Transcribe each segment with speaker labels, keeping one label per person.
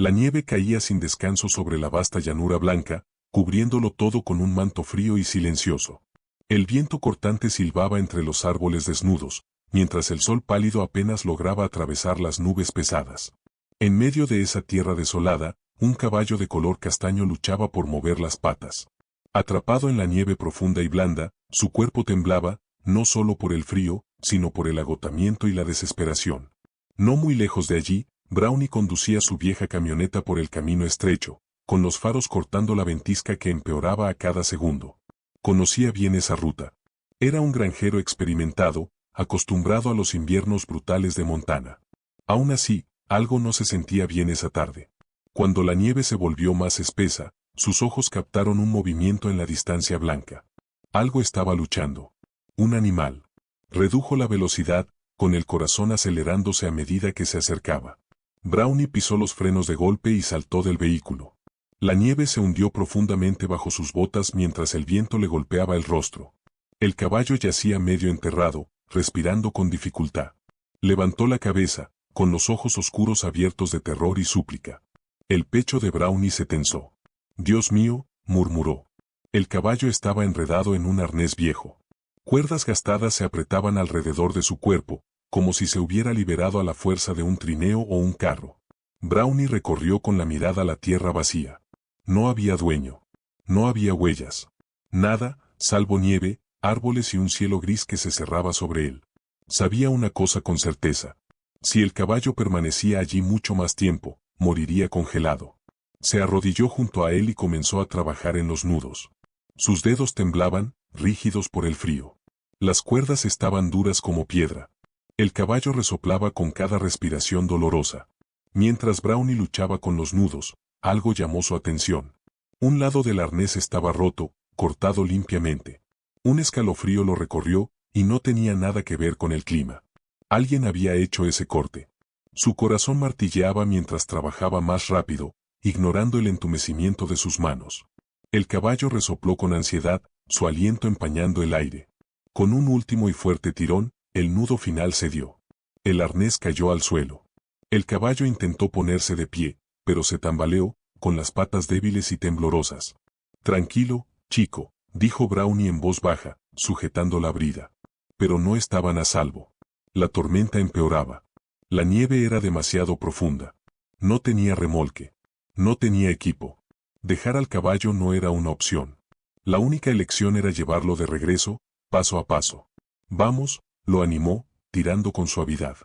Speaker 1: La nieve caía sin descanso sobre la vasta llanura blanca, cubriéndolo todo con un manto frío y silencioso. El viento cortante silbaba entre los árboles desnudos, mientras el sol pálido apenas lograba atravesar las nubes pesadas. En medio de esa tierra desolada, un caballo de color castaño luchaba por mover las patas. Atrapado en la nieve profunda y blanda, su cuerpo temblaba, no solo por el frío, sino por el agotamiento y la desesperación. No muy lejos de allí, Brownie conducía su vieja camioneta por el camino estrecho, con los faros cortando la ventisca que empeoraba a cada segundo. Conocía bien esa ruta. Era un granjero experimentado, acostumbrado a los inviernos brutales de Montana. Aún así, algo no se sentía bien esa tarde. Cuando la nieve se volvió más espesa, sus ojos captaron un movimiento en la distancia blanca. Algo estaba luchando. Un animal. Redujo la velocidad, con el corazón acelerándose a medida que se acercaba. Brownie pisó los frenos de golpe y saltó del vehículo. La nieve se hundió profundamente bajo sus botas mientras el viento le golpeaba el rostro. El caballo yacía medio enterrado, respirando con dificultad. Levantó la cabeza, con los ojos oscuros abiertos de terror y súplica. El pecho de Brownie se tensó. «Dios mío», murmuró. El caballo estaba enredado en un arnés viejo. Cuerdas gastadas se apretaban alrededor de su cuerpo, como si se hubiera liberado a la fuerza de un trineo o un carro. Brownie recorrió con la mirada la tierra vacía. No había dueño. No había huellas. Nada, salvo nieve, árboles y un cielo gris que se cerraba sobre él. Sabía una cosa con certeza. Si el caballo permanecía allí mucho más tiempo, moriría congelado. Se arrodilló junto a él y comenzó a trabajar en los nudos. Sus dedos temblaban, rígidos por el frío. Las cuerdas estaban duras como piedra. El caballo resoplaba con cada respiración dolorosa. Mientras Brownie luchaba con los nudos, algo llamó su atención. Un lado del arnés estaba roto, cortado limpiamente. Un escalofrío lo recorrió, y no tenía nada que ver con el clima. Alguien había hecho ese corte. Su corazón martilleaba mientras trabajaba más rápido, ignorando el entumecimiento de sus manos. El caballo resopló con ansiedad, su aliento empañando el aire. Con un último y fuerte tirón, el nudo final cedió. El arnés cayó al suelo. El caballo intentó ponerse de pie, pero se tambaleó, con las patas débiles y temblorosas. «Tranquilo, chico», dijo Brownie en voz baja, sujetando la brida. Pero no estaban a salvo. La tormenta empeoraba. La nieve era demasiado profunda. No tenía remolque. No tenía equipo. Dejar al caballo no era una opción. La única elección era llevarlo de regreso, paso a paso. «Vamos», lo animó, tirando con suavidad.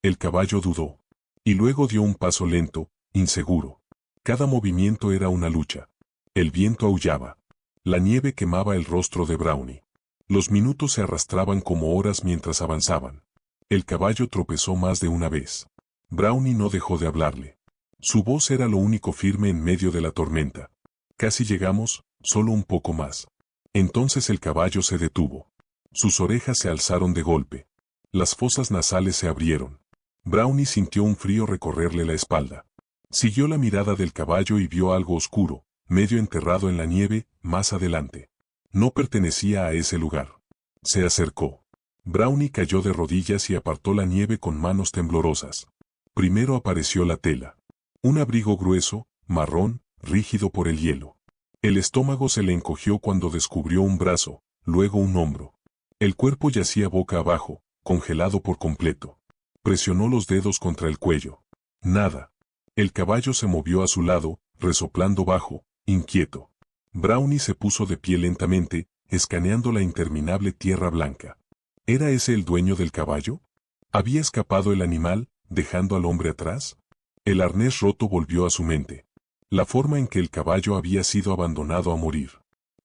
Speaker 1: El caballo dudó. Y luego dio un paso lento, inseguro. Cada movimiento era una lucha. El viento aullaba. La nieve quemaba el rostro de Brownie. Los minutos se arrastraban como horas mientras avanzaban. El caballo tropezó más de una vez. Brownie no dejó de hablarle. Su voz era lo único firme en medio de la tormenta. «Casi llegamos, solo un poco más». Entonces el caballo se detuvo. Sus orejas se alzaron de golpe. Las fosas nasales se abrieron. Brownie sintió un frío recorrerle la espalda. Siguió la mirada del caballo y vio algo oscuro, medio enterrado en la nieve, más adelante. No pertenecía a ese lugar. Se acercó. Brownie cayó de rodillas y apartó la nieve con manos temblorosas. Primero apareció la tela. Un abrigo grueso, marrón, rígido por el hielo. El estómago se le encogió cuando descubrió un brazo, luego un hombro. El cuerpo yacía boca abajo, congelado por completo. Presionó los dedos contra el cuello. Nada. El caballo se movió a su lado, resoplando bajo, inquieto. Brownie se puso de pie lentamente, escaneando la interminable tierra blanca. ¿Era ese el dueño del caballo? ¿Había escapado el animal, dejando al hombre atrás? El arnés roto volvió a su mente. La forma en que el caballo había sido abandonado a morir.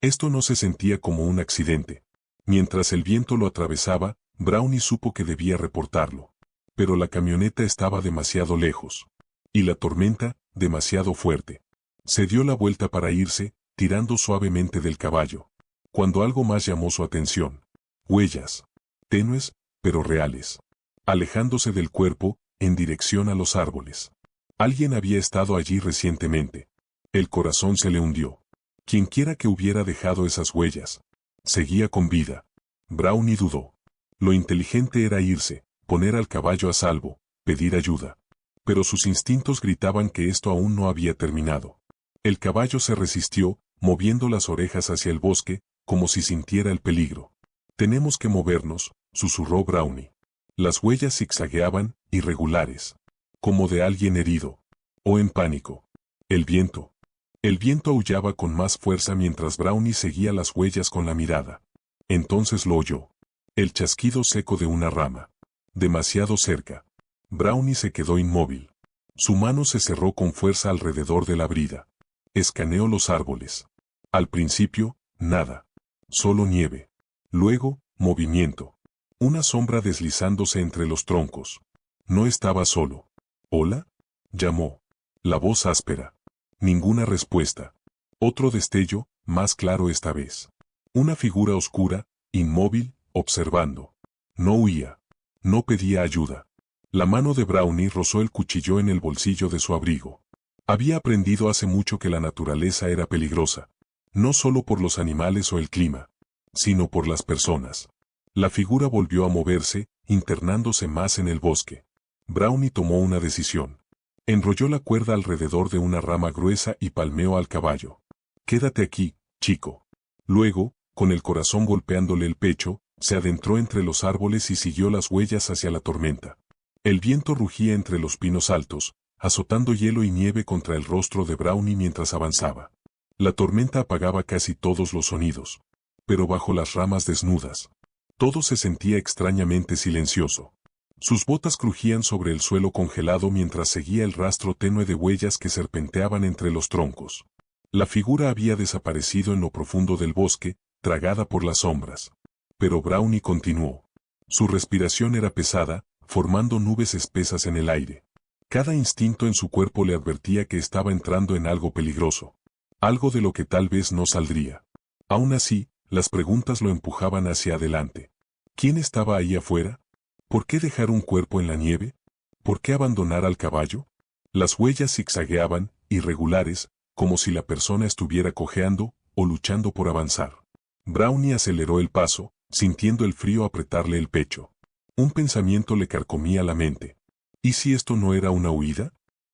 Speaker 1: Esto no se sentía como un accidente. Mientras el viento lo atravesaba, Brownie supo que debía reportarlo. Pero la camioneta estaba demasiado lejos. Y la tormenta, demasiado fuerte. Se dio la vuelta para irse, tirando suavemente del caballo. Cuando algo más llamó su atención. Huellas. Tenues, pero reales. Alejándose del cuerpo, en dirección a los árboles. Alguien había estado allí recientemente. El corazón se le hundió. Quienquiera que hubiera dejado esas huellas. Seguía con vida. Brownie dudó. Lo inteligente era irse, poner al caballo a salvo, pedir ayuda. pero sus instintos gritaban que esto aún no había terminado. El caballo se resistió, moviendo las orejas hacia el bosque, como si sintiera el peligro. «Tenemos que movernos», susurró Brownie. Las huellas zigzagueaban, irregulares, como de alguien herido, o en pánico. El viento. El viento aullaba con más fuerza mientras Brownie seguía las huellas con la mirada. Entonces lo oyó. El chasquido seco de una rama. Demasiado cerca. Brownie se quedó inmóvil. Su mano se cerró con fuerza alrededor de la brida. Escaneó los árboles. Al principio, nada. Solo nieve. Luego, movimiento. Una sombra deslizándose entre los troncos. No estaba solo. «¿Hola?», llamó. La voz áspera. Ninguna respuesta. Otro destello, más claro esta vez. Una figura oscura, inmóvil, observando. No huía. No pedía ayuda. La mano de Brownie rozó el cuchillo en el bolsillo de su abrigo. Había aprendido hace mucho que la naturaleza era peligrosa. No solo por los animales o el clima, sino por las personas. La figura volvió a moverse, internándose más en el bosque. Brownie tomó una decisión. Enrolló la cuerda alrededor de una rama gruesa y palmeó al caballo. «Quédate aquí, chico». Luego, con el corazón golpeándole el pecho, se adentró entre los árboles y siguió las huellas hacia la tormenta. El viento rugía entre los pinos altos, azotando hielo y nieve contra el rostro de Brownie mientras avanzaba. La tormenta apagaba casi todos los sonidos. Pero bajo las ramas desnudas, todo se sentía extrañamente silencioso. Sus botas crujían sobre el suelo congelado mientras seguía el rastro tenue de huellas que serpenteaban entre los troncos. La figura había desaparecido en lo profundo del bosque, tragada por las sombras. Pero Brownie continuó. Su respiración era pesada, formando nubes espesas en el aire. Cada instinto en su cuerpo le advertía que estaba entrando en algo peligroso. Algo de lo que tal vez no saldría. Aún así, las preguntas lo empujaban hacia adelante. ¿Quién estaba ahí afuera? ¿Por qué dejar un cuerpo en la nieve? ¿Por qué abandonar al caballo? Las huellas zigzagueaban, irregulares, como si la persona estuviera cojeando o luchando por avanzar. Brownie aceleró el paso, sintiendo el frío apretarle el pecho. Un pensamiento le carcomía la mente. ¿Y si esto no era una huida?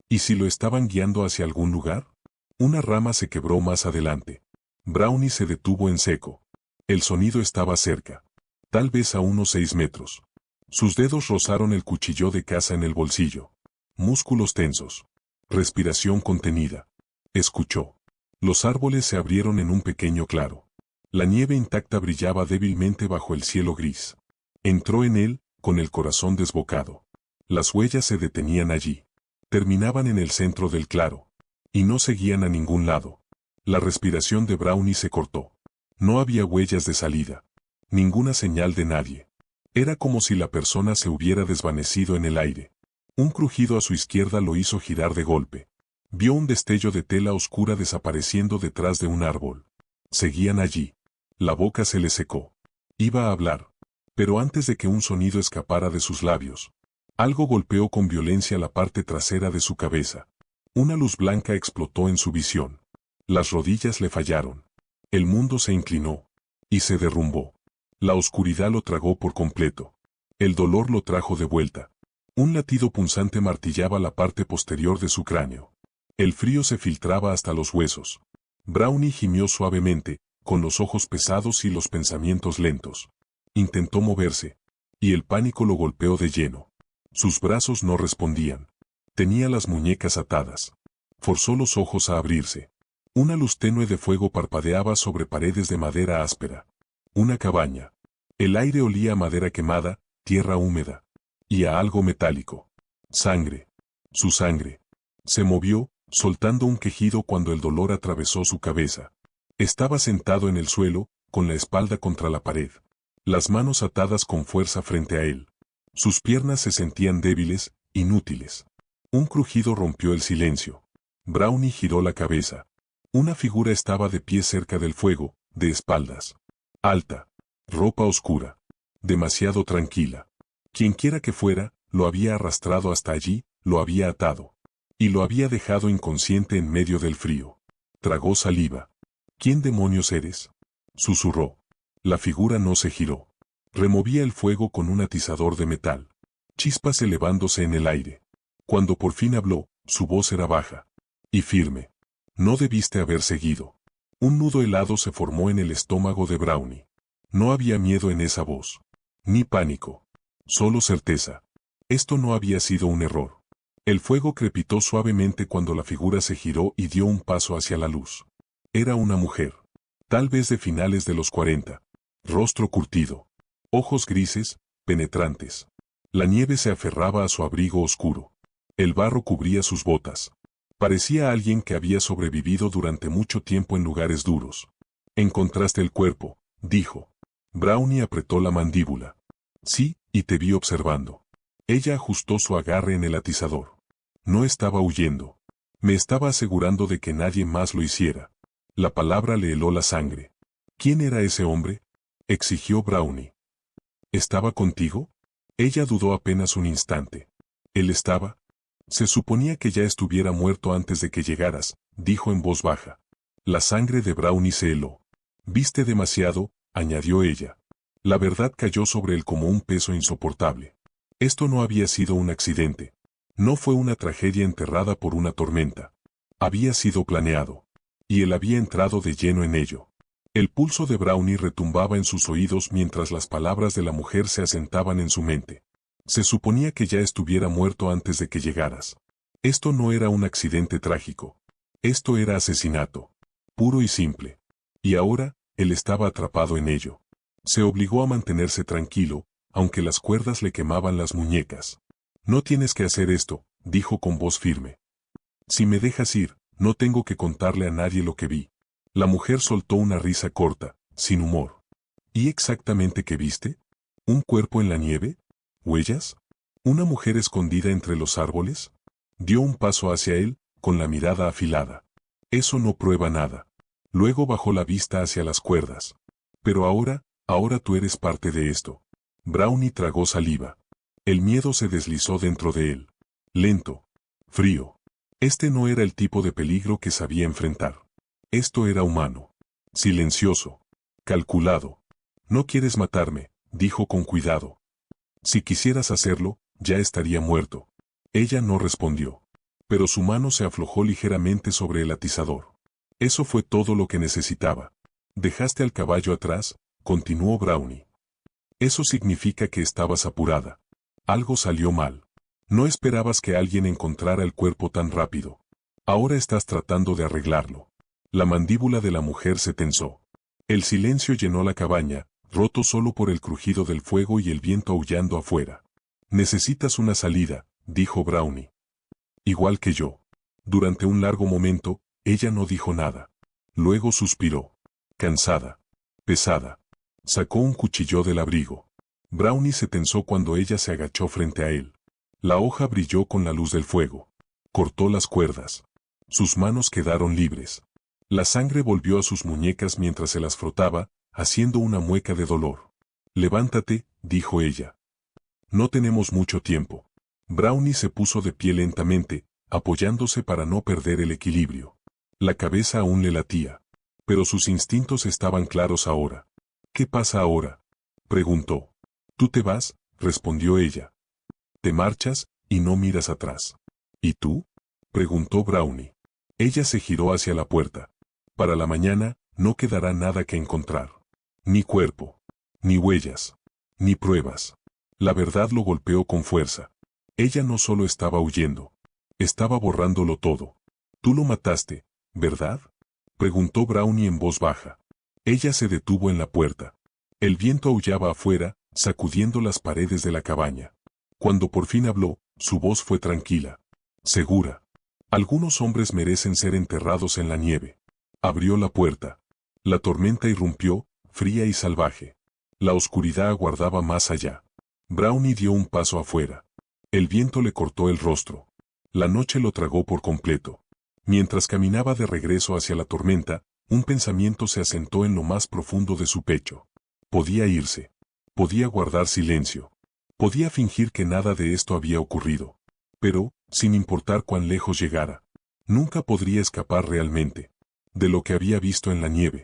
Speaker 1: ¿Y si lo estaban guiando hacia algún lugar? Una rama se quebró más adelante. Brownie se detuvo en seco. El sonido estaba cerca. Tal vez a unos 6 metros. Sus dedos rozaron el cuchillo de caza en el bolsillo. Músculos tensos. Respiración contenida. Escuchó. Los árboles se abrieron en un pequeño claro. La nieve intacta brillaba débilmente bajo el cielo gris. Entró en él, con el corazón desbocado. Las huellas se detenían allí. Terminaban en el centro del claro. Y no seguían a ningún lado. La respiración de Brownie se cortó. No había huellas de salida. Ninguna señal de nadie. Era como si la persona se hubiera desvanecido en el aire. Un crujido a su izquierda lo hizo girar de golpe. Vio un destello de tela oscura desapareciendo detrás de un árbol. Seguían allí. La boca se le secó. Iba a hablar. Pero antes de que un sonido escapara de sus labios, algo golpeó con violencia la parte trasera de su cabeza. Una luz blanca explotó en su visión. Las rodillas le fallaron. El mundo se inclinó. Y se derrumbó. La oscuridad lo tragó por completo. El dolor lo trajo de vuelta. Un latido punzante martillaba la parte posterior de su cráneo. El frío se filtraba hasta los huesos. Brownie gimió suavemente, con los ojos pesados y los pensamientos lentos. Intentó moverse. Y el pánico lo golpeó de lleno. Sus brazos no respondían. Tenía las muñecas atadas. Forzó los ojos a abrirse. Una luz tenue de fuego parpadeaba sobre paredes de madera áspera. Una cabaña. El aire olía a madera quemada, tierra húmeda. Y a algo metálico. Sangre. Su sangre. Se movió, soltando un quejido cuando el dolor atravesó su cabeza. Estaba sentado en el suelo, con la espalda contra la pared. Las manos atadas con fuerza frente a él. Sus piernas se sentían débiles, inútiles. Un crujido rompió el silencio. Brownie giró la cabeza. Una figura estaba de pie cerca del fuego, de espaldas. Alta. Ropa oscura. Demasiado tranquila. Quienquiera que fuera, lo había arrastrado hasta allí, lo había atado. Y lo había dejado inconsciente en medio del frío. Tragó saliva. ¿Quién demonios eres?, susurró. La figura no se giró. Removía el fuego con un atizador de metal. Chispas elevándose en el aire. Cuando por fin habló, su voz era baja y firme. No debiste haber seguido. Un nudo helado se formó en el estómago de Brownie. No había miedo en esa voz. Ni pánico. Solo certeza. Esto no había sido un error. El fuego crepitó suavemente cuando la figura se giró y dio un paso hacia la luz. Era una mujer. Tal vez de finales de los 40. Rostro curtido. Ojos grises, penetrantes. La nieve se aferraba a su abrigo oscuro. El barro cubría sus botas. Parecía alguien que había sobrevivido durante mucho tiempo en lugares duros. Encontraste el cuerpo, dijo. Brownie apretó la mandíbula. Sí, y te vi observando. Ella ajustó su agarre en el atizador. No estaba huyendo. Me estaba asegurando de que nadie más lo hiciera. La palabra le heló la sangre. ¿Quién era ese hombre?, exigió Brownie. ¿Estaba contigo? Ella dudó apenas un instante. ¿Él estaba? Se suponía que ya estuviera muerto antes de que llegaras, dijo en voz baja. La sangre de Brownie se heló. Viste demasiado, añadió ella. La verdad cayó sobre él como un peso insoportable. Esto no había sido un accidente. No fue una tragedia enterrada por una tormenta. Había sido planeado. Y él había entrado de lleno en ello. El pulso de Brownie retumbaba en sus oídos mientras las palabras de la mujer se asentaban en su mente. Se suponía que ya estuviera muerto antes de que llegaras. Esto no era un accidente trágico. Esto era asesinato. Puro y simple. Y ahora, él estaba atrapado en ello. Se obligó a mantenerse tranquilo, aunque las cuerdas le quemaban las muñecas. No tienes que hacer esto, dijo con voz firme. Si me dejas ir, no tengo que contarle a nadie lo que vi. La mujer soltó una risa corta, sin humor. ¿Y exactamente qué viste? ¿Un cuerpo en la nieve? ¿Huellas? ¿Una mujer escondida entre los árboles? Dio un paso hacia él, con la mirada afilada. Eso no prueba nada. Luego bajó la vista hacia las cuerdas. Pero ahora tú eres parte de esto. Brownie tragó saliva. El miedo se deslizó dentro de él. Lento. Frío. Este no era el tipo de peligro que sabía enfrentar. Esto era humano. Silencioso. Calculado. No quieres matarme, dijo con cuidado. Si quisieras hacerlo, ya estaría muerto. Ella no respondió. Pero su mano se aflojó ligeramente sobre el atizador. Eso fue todo lo que necesitaba. Dejaste al caballo atrás, continuó Brownie. Eso significa que estabas apurada. Algo salió mal. No esperabas que alguien encontrara el cuerpo tan rápido. Ahora estás tratando de arreglarlo. La mandíbula de la mujer se tensó. El silencio llenó la cabaña, roto solo por el crujido del fuego y el viento aullando afuera. Necesitas una salida, dijo Brownie. Igual que yo. Durante un largo momento, ella no dijo nada. Luego suspiró. Cansada. Pesada. Sacó un cuchillo del abrigo. Brownie se tensó cuando ella se agachó frente a él. La hoja brilló con la luz del fuego. Cortó las cuerdas. Sus manos quedaron libres. La sangre volvió a sus muñecas mientras se las frotaba, haciendo una mueca de dolor. Levántate, dijo ella. No tenemos mucho tiempo. Brownie se puso de pie lentamente, apoyándose para no perder el equilibrio. La cabeza aún le latía. Pero sus instintos estaban claros ahora. ¿Qué pasa ahora?, preguntó. Tú te vas, respondió ella. Te marchas, y no miras atrás. ¿Y tú?, preguntó Brownie. Ella se giró hacia la puerta. Para la mañana, no quedará nada que encontrar. Ni cuerpo. Ni huellas. Ni pruebas. La verdad lo golpeó con fuerza. Ella no solo estaba huyendo. Estaba borrándolo todo. Tú lo mataste, ¿verdad?, preguntó Brownie en voz baja. Ella se detuvo en la puerta. El viento aullaba afuera, sacudiendo las paredes de la cabaña. Cuando por fin habló, su voz fue tranquila. Segura. Algunos hombres merecen ser enterrados en la nieve. Abrió la puerta. La tormenta irrumpió, fría y salvaje. La oscuridad aguardaba más allá. Brownie dio un paso afuera. El viento le cortó el rostro. La noche lo tragó por completo. Mientras caminaba de regreso hacia la tormenta, un pensamiento se asentó en lo más profundo de su pecho. Podía irse. Podía guardar silencio. Podía fingir que nada de esto había ocurrido. Pero, sin importar cuán lejos llegara, nunca podría escapar realmente de lo que había visto en la nieve.